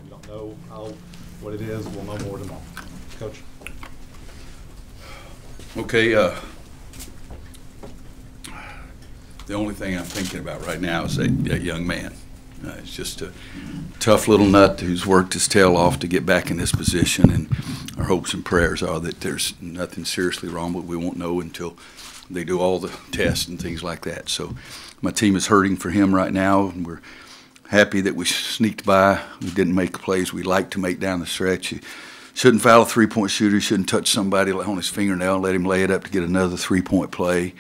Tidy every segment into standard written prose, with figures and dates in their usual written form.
We don't know what it is. We'll know more tomorrow. Coach. Okay. The only thing I'm thinking about right now is that young man. He's just a tough little nut who's worked his tail off to get back in this position, and our hopes and prayers are that there's nothing seriously wrong, but we won't know until they do all the tests and things like that. So my team is hurting for him right now, and we're happy that we sneaked by. We didn't make the plays we like to make down the stretch. You shouldn't foul a three-point shooter. You shouldn't touch somebody on his fingernail and let him lay it up to get another three-point play.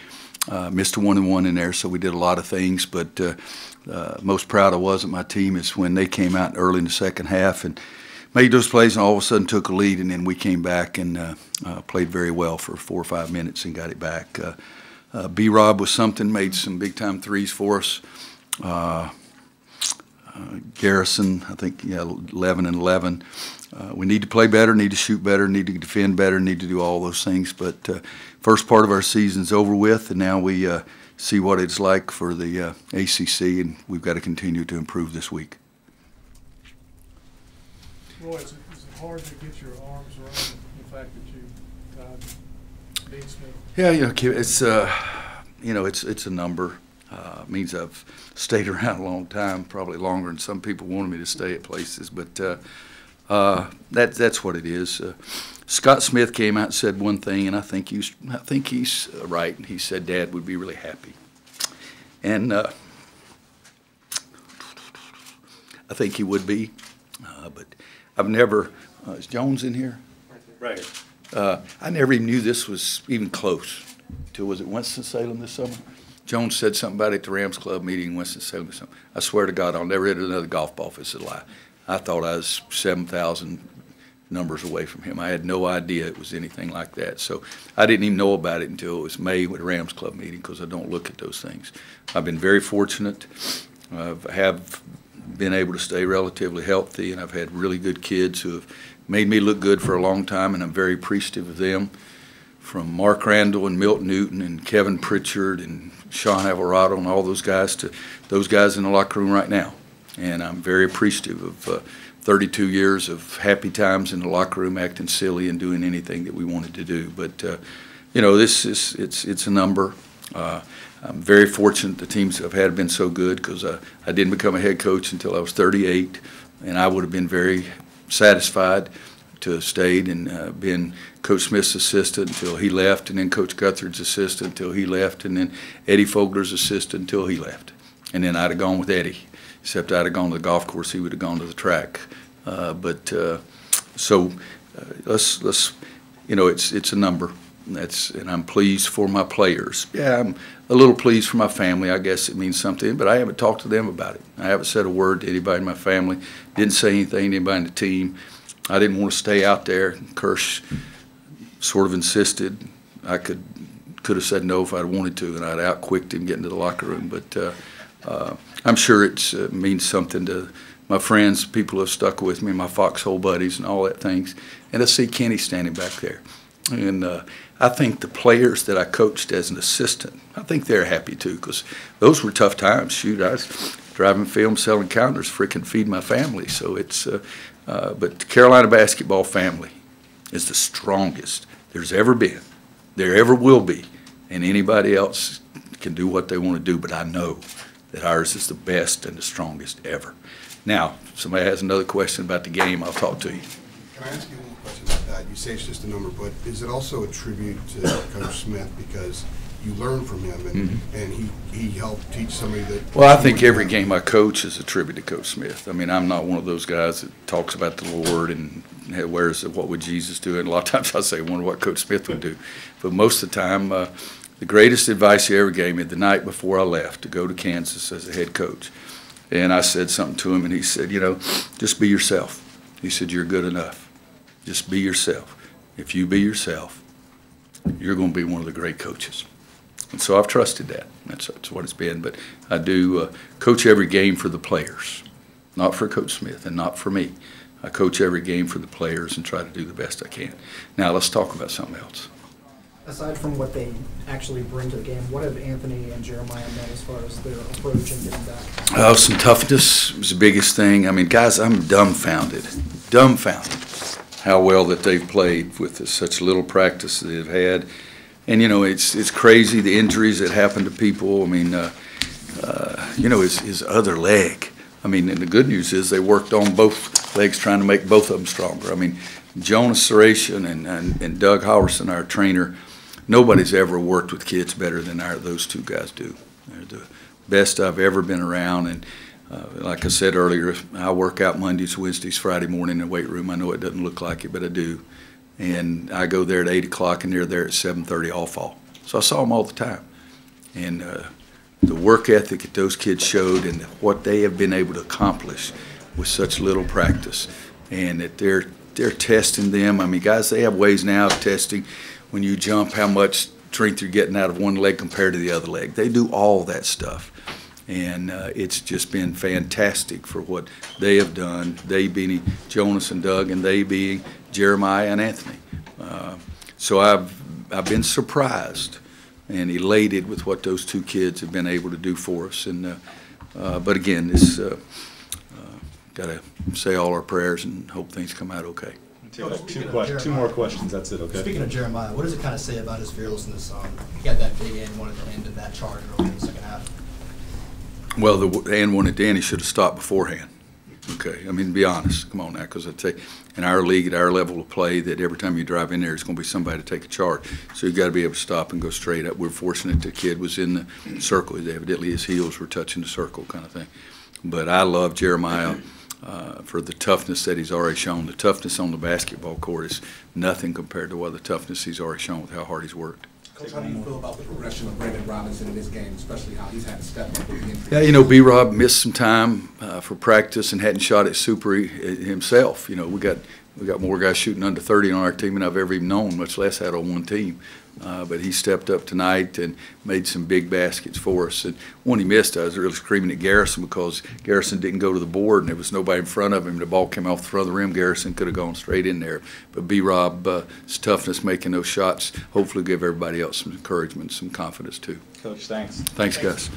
Missed a 1-and-1 in there, so we did a lot of things, but most proud I was of my team is when they came out early in the second half and made those plays and all of a sudden took a lead, and then we came back and played very well for 4 or 5 minutes and got it back. B-Rob was something, made some big-time threes for us. Garrison, I think, 11 and 11. We need to play better, need to shoot better, need to defend better, need to do all those things. But first part of our season's over with, and now we see what it's like for the ACC, and we've got to continue to improve this week. Roy, is it hard to get your arms around the fact that you Dean Smith? Yeah, it's it's a number. It means I've stayed around a long time, probably longer than some people wanted me to stay at places, but that's what it is. Scott Smith came out and said one thing, and I think he's right. He said Dad would be really happy, and I think he would be. But I've never. Is Jones in here? Right. I never even knew this was even close. Till was it Winston-Salem this summer? Jones said something about it at the Rams Club meeting in Winston-Salem or something. I swear to God, I'll never hit another golf ball if it's a lie. I thought I was 7,000 numbers away from him. I had no idea it was anything like that. So I didn't even know about it until it was May with the Rams Club meeting, because I don't look at those things. I've been very fortunate. I have been able to stay relatively healthy, and I've had really good kids who have made me look good for a long time, and I'm very appreciative of them. From Mark Randall and Milt Newton and Kevin Pritchard and Sean Alvarado and all those guys to those guys in the locker room right now. And I'm very appreciative of 32 years of happy times in the locker room, acting silly and doing anything that we wanted to do. But it's a number. I'm very fortunate the teams I've had have been so good, because I didn't become a head coach until I was 38, and I would have been very satisfied to have stayed and been Coach Smith's assistant until he left, and then Coach Guthrid's assistant until he left, and then Eddie Fogler's assistant until he left. And then I'd have gone with Eddie, except I'd have gone to the golf course, he would have gone to the track. Let's it's a number. And I'm pleased for my players. Yeah, I'm a little pleased for my family. I guess it means something, but I haven't talked to them about it. I haven't said a word to anybody in my family. Didn't say anything to anybody in the team. I didn't want to stay out there. Kirsch sort of insisted. I could have said no if I'd wanted to, and I'd outquicked him getting to the locker room. But I'm sure it means something to my friends, people who have stuck with me, my foxhole buddies and all that things. And I see Kenny standing back there. And I think the players that I coached as an assistant, I think they're happy too, because those were tough times. Shoot, I was driving film, selling counters, freaking feed my family. So it's, but the Carolina basketball family is the strongest there's ever been, there ever will be, and anybody else can do what they want to do, but I know that ours is the best and the strongest ever. Now, if somebody has another question about the game, I'll talk to you. Can I ask you one question about that? You say it's just a number, but is it also a tribute to Coach Smith, because you learn from him, and he helped teach somebody that? Well, I think every game I coach is a tribute to Coach Smith. I mean, I'm not one of those guys that talks about the Lord and what would Jesus do, and a lot of times I say, I wonder what Coach Smith would do. But most of the time, the greatest advice he ever gave me the night before I left to go to Kansas as a head coach. And I said something to him, and he said, just be yourself. He said, you're good enough. Just be yourself. If you be yourself, you're going to be one of the great coaches. And so I've trusted that. That's what it's been. But I do coach every game for the players, not for Coach Smith and not for me. I coach every game for the players and try to do the best I can. Now let's talk about something else. Aside from what they actually bring to the game, what have Anthony and Jeremiah meant as far as their approach and getting back? Some toughness was the biggest thing. I mean, guys, I'm dumbfounded how well that they've played with such little practice that they've had. And, you know, it's crazy, the injuries that happen to people. I mean, you know, his other leg. I mean, and the good news is they worked on both legs trying to make both of them stronger. I mean, Jonas Saratian and Doug Howerson, our trainer, nobody's ever worked with kids better than those two guys do. They're the best I've ever been around. And like I said earlier, I work out Mondays, Wednesdays, Friday morning in the weight room. I know it doesn't look like it, but I do. And I go there at 8 o'clock, and they're there at 7:30 all fall. So I saw them all the time. And the work ethic that those kids showed and what they have been able to accomplish with such little practice, and that they're testing them. I mean, guys, they have ways now of testing when you jump how much strength you're getting out of one leg compared to the other leg. They do all that stuff. And it's just been fantastic for what they have done, they being Jonas and Doug, and they being Jeremiah and Anthony. So I've been surprised and elated with what those two kids have been able to do for us. And but again, this got to say all our prayers and hope things come out okay. Two more questions. That's it. Okay. Speaking of Jeremiah, what does it kind of say about his fearlessness? He got that big and one at the end of that charge early in the second half. Well, the and one at Danny should have stopped beforehand. Okay, I mean, be honest. Come on now, because I'd say in our league, at our level of play, that every time you drive in there, it's going to be somebody to take a charge. So you've got to be able to stop and go straight up. We're fortunate the kid was in the circle. Evidently, his heels were touching the circle, kind of thing. But I love Jeremiah for the toughness that he's already shown. The toughness on the basketball court is nothing compared to what the toughness he's already shown with how hard he's worked. Coach, how do you feel about the progression of Brandon Robinson in this game, especially how he's had to step up with the injury? Yeah, you know, B-Rob missed some time for practice and hadn't shot at Super himself. You know, we got more guys shooting under 30 on our team than I've ever even known, much less had on one team. But he stepped up tonight and made some big baskets for us. And one he missed, I was really screaming at Garrison because Garrison didn't go to the board and there was nobody in front of him. The ball came off the front of the rim. Garrison could have gone straight in there. But B-Rob's toughness making those shots hopefully give everybody else some encouragement, some confidence too. Coach, thanks. Thanks, guys.